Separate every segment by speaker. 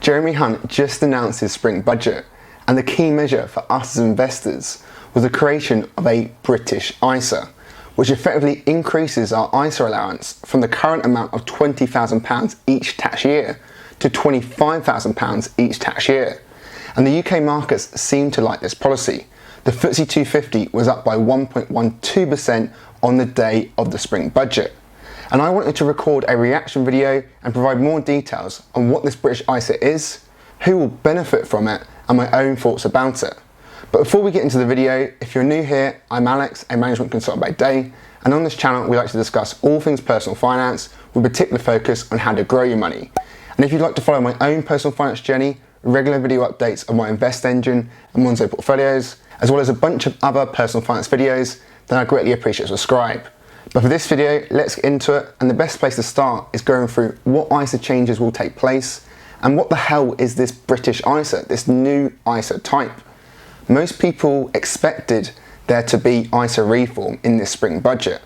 Speaker 1: Jeremy Hunt just announced his spring budget, and the key measure for us as investors was the creation of a British ISA, which effectively increases our ISA allowance from the current amount of £20,000 each tax year to £25,000 each tax year. And the UK markets seem to like this policy. The FTSE 250 was up by 1.12% on the day of the spring budget. And I wanted to record a reaction video and provide more details on what this British ISA is, who will benefit from it, and my own thoughts about it. But before we get into the video, if you're new here, I'm Alex, a management consultant by day, and on this channel we like to discuss all things personal finance with particular focus on how to grow your money. And if you'd like to follow my own personal finance journey, regular video updates of my Invest Engine and Monzo portfolios, as well as a bunch of other personal finance videos, then I greatly appreciate subscribe. But for this video, let's get into it, and the best place to start is going through what ISA changes will take place and what the hell is this British ISA, this new ISA type. Most people expected there to be ISA reform in this spring budget.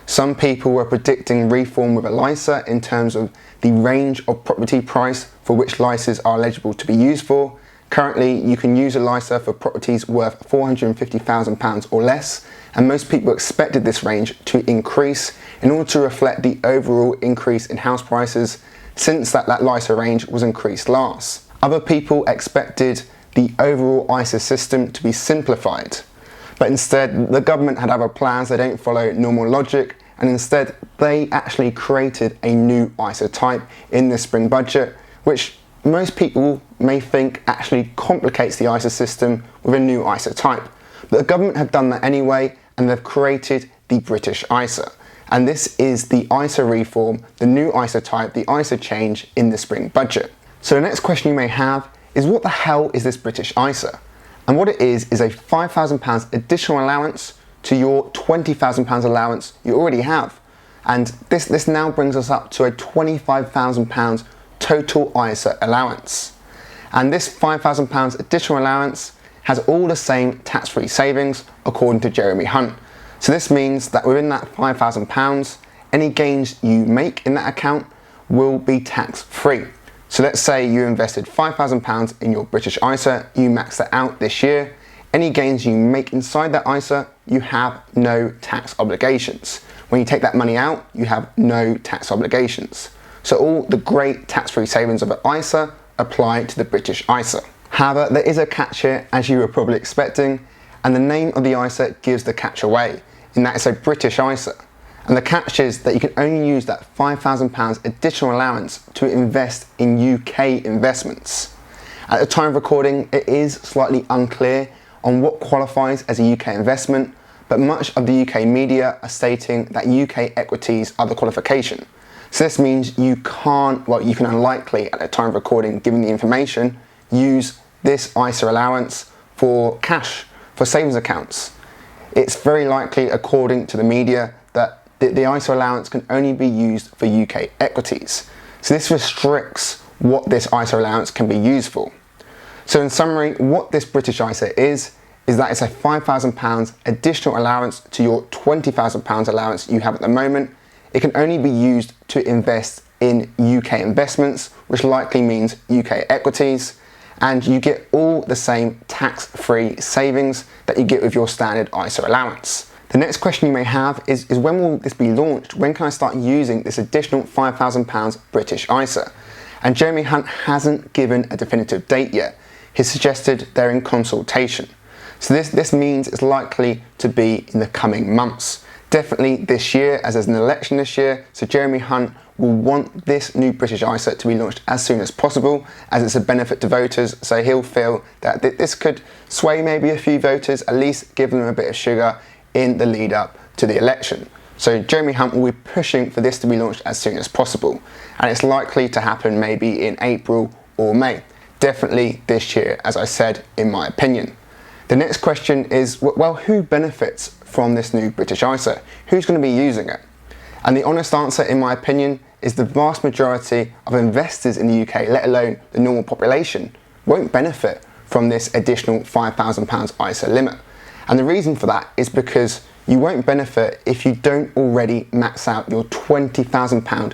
Speaker 1: Some people were predicting reform with a LISA in terms of the range of property price for which LISAs are eligible to be used for. Currently, you can use a LISA for properties worth £450,000 or less, and most people expected this range to increase in order to reflect the overall increase in house prices since that LISA range was increased last. Other people expected the overall ISA system to be simplified, but instead the government had other plans. They don't follow normal logic, and instead they actually created a new ISA type in the spring budget, which most people may think actually complicates the ISA system with a new ISA type. But the government have done that anyway, and they've created the British ISA. And this is the ISA reform, the new ISA type, the ISA change in the spring budget. So the next question you may have is, what the hell is this British ISA? And what it is a £5,000 additional allowance to your £20,000 allowance you already have. And this now brings us up to a £25,000 total ISA allowance. And this £5,000 additional allowance has all the same tax-free savings according to Jeremy Hunt. So this means that within that £5,000, any gains you make in that account will be tax-free. So let's say you invested £5,000 in your British ISA, you max that out this year. Any gains you make inside that ISA, you have no tax obligations. When you take that money out, you have no tax obligations. So all the great tax-free savings of an ISA apply to the British ISA. However, there is a catch here, as you were probably expecting, and the name of the ISA gives the catch away, in that it's a British ISA. And the catch is that you can only use that £5,000 additional allowance to invest in UK investments. At the time of recording, it is slightly unclear on what qualifies as a UK investment, but much of the UK media are stating that UK equities are the qualification. So this means you can unlikely, at the time of recording, given the information, use this ISA allowance for cash, for savings accounts. It's very likely, according to the media, that the ISA allowance can only be used for UK equities. So this restricts what this ISA allowance can be used for. So in summary, what this British ISA is that it's a £5,000 additional allowance to your £20,000 allowance you have at the moment. It can only be used to invest in UK investments, which likely means UK equities, and you get all the same tax-free savings that you get with your standard ISA allowance. The next question you may have is when will this be launched? When can I start using this additional £5,000 British ISA? And Jeremy Hunt hasn't given a definitive date yet. He's suggested they're in consultation. So this means it's likely to be in the coming months. Definitely this year, as there's an election this year, so Jeremy Hunt will want this new British ISA to be launched as soon as possible, as it's a benefit to voters, so he'll feel that this could sway maybe a few voters, at least give them a bit of sugar in the lead up to the election. So Jeremy Hunt will be pushing for this to be launched as soon as possible, and it's likely to happen maybe in April or May. Definitely this year, as I said, in my opinion. The next question is, well, who benefits from this new British ISA? Who's going to be using it? And the honest answer, in my opinion, is the vast majority of investors in the UK, let alone the normal population, won't benefit from this additional £5,000 ISA limit. And the reason for that is because you won't benefit if you don't already max out your £20,000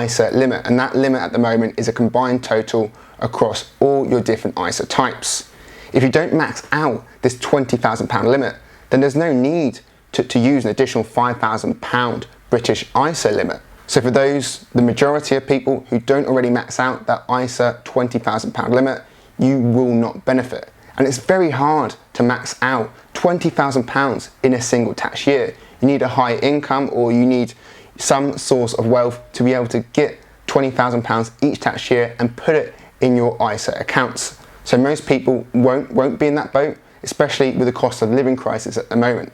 Speaker 1: ISA limit. And that limit at the moment is a combined total across all your different ISA types. If you don't max out this £20,000 limit, then there's no need to use an additional £5,000 British ISA limit. So for those, the majority of people who don't already max out that ISA £20,000 limit, you will not benefit. And it's very hard to max out £20,000 in a single tax year. You need a high income, or you need some source of wealth to be able to get £20,000 each tax year and put it in your ISA accounts. So most people won't be in that boat, especially with the cost of living crisis at the moment.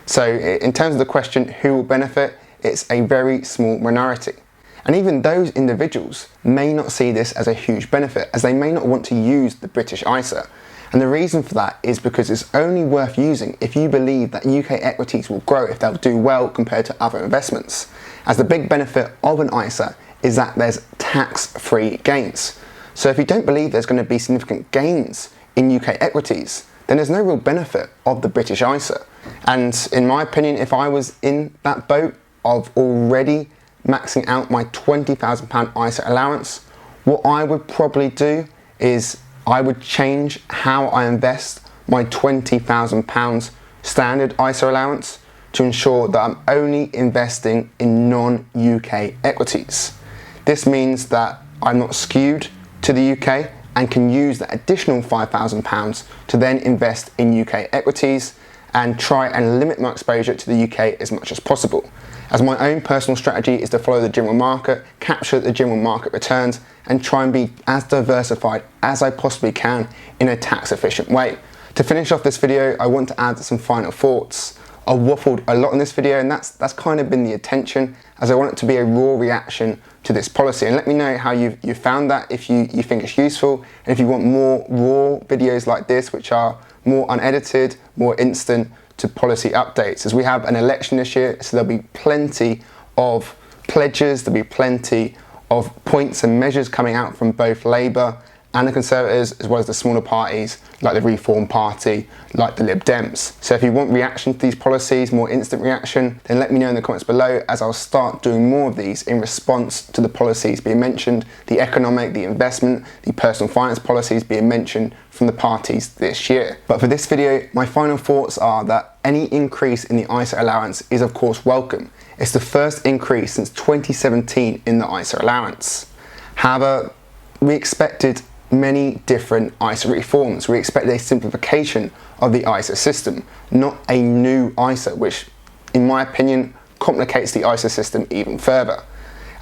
Speaker 1: So in terms of the question, who will benefit, it's a very small minority. And even those individuals may not see this as a huge benefit, as they may not want to use the British ISA. And the reason for that is because it's only worth using if you believe that UK equities will grow, if they'll do well compared to other investments. As the big benefit of an ISA is that there's tax-free gains. So if you don't believe there's going to be significant gains in UK equities, then there's no real benefit of the British ISA. And in my opinion, if I was in that boat of already maxing out my £20,000 ISA allowance, what I would probably do is I would change how I invest my £20,000 standard ISA allowance to ensure that I'm only investing in non-UK equities. This means that I'm not skewed to the UK and can use that additional £5,000 to then invest in UK equities and try and limit my exposure to the UK as much as possible. As my own personal strategy is to follow the general market, capture the general market returns, and try and be as diversified as I possibly can in a tax efficient way. To finish off this video, I want to add some final thoughts. I waffled a lot in this video, and that's kind of been the intention, as I want it to be a raw reaction to this policy. And let me know how you found that, if you think it's useful, and if you want more raw videos like this, which are more unedited, more instant to policy updates, as we have an election this year, so there'll be plenty of pledges, there'll be plenty of points and measures coming out from both Labour and the Conservatives, as well as the smaller parties like the Reform Party, like the Lib Dems. So if you want reaction to these policies, more instant reaction, then let me know in the comments below, as I'll start doing more of these in response to the policies being mentioned, the economic, the investment, the personal finance policies being mentioned from the parties this year. But for this video, my final thoughts are that any increase in the ISA allowance is of course welcome. It's the first increase since 2017 in the ISA allowance. However, we expected many different ISA reforms. We expected a simplification of the ISA system, not a new ISA, which in my opinion complicates the ISA system even further.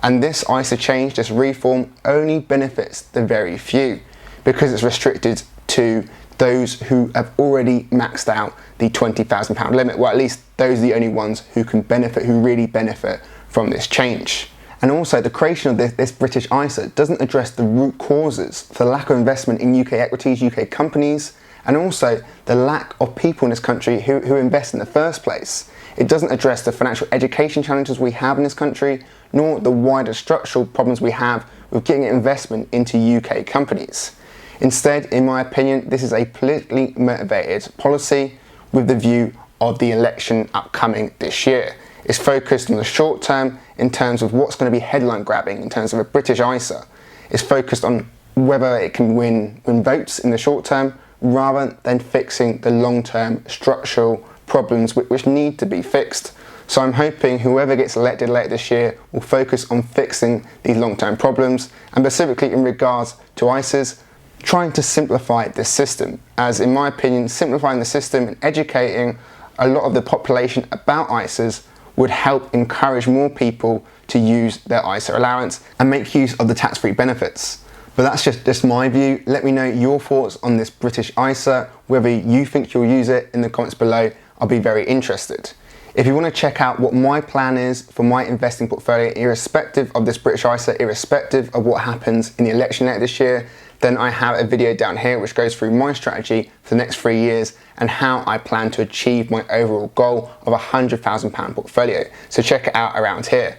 Speaker 1: And this ISA change, this reform, only benefits the very few, because it's restricted to those who have already maxed out the £20,000 limit. Well, at least those are the only ones who can benefit, who really benefit from this change. And also, the creation of this British ISA doesn't address the root causes for the lack of investment in UK equities, UK companies, and also the lack of people in this country who invest in the first place. It doesn't address the financial education challenges we have in this country, nor the wider structural problems we have with getting investment into UK companies. Instead, in my opinion, this is a politically motivated policy with the view of the election upcoming this year. It's focused on the short term in terms of what's going to be headline grabbing in terms of a British ISA. It's focused on whether it can win votes in the short term, rather than fixing the long term structural problems which need to be fixed. So I'm hoping whoever gets elected later this year will focus on fixing these long term problems, and specifically in regards to ISAs, trying to simplify this system, as in my opinion simplifying the system and educating a lot of the population about ISAs would help encourage more people to use their ISA allowance and make use of the tax-free benefits. But that's just my view. Let me know your thoughts on this British ISA, whether you think you'll use it in the comments below. I'll be very interested. If you want to check out what my plan is for my investing portfolio, irrespective of this British ISA, irrespective of what happens in the election later this year, then I have a video down here which goes through my strategy for the next 3 years and how I plan to achieve my overall goal of £100,000 portfolio. So check it out around here.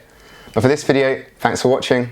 Speaker 1: But for this video, thanks for watching.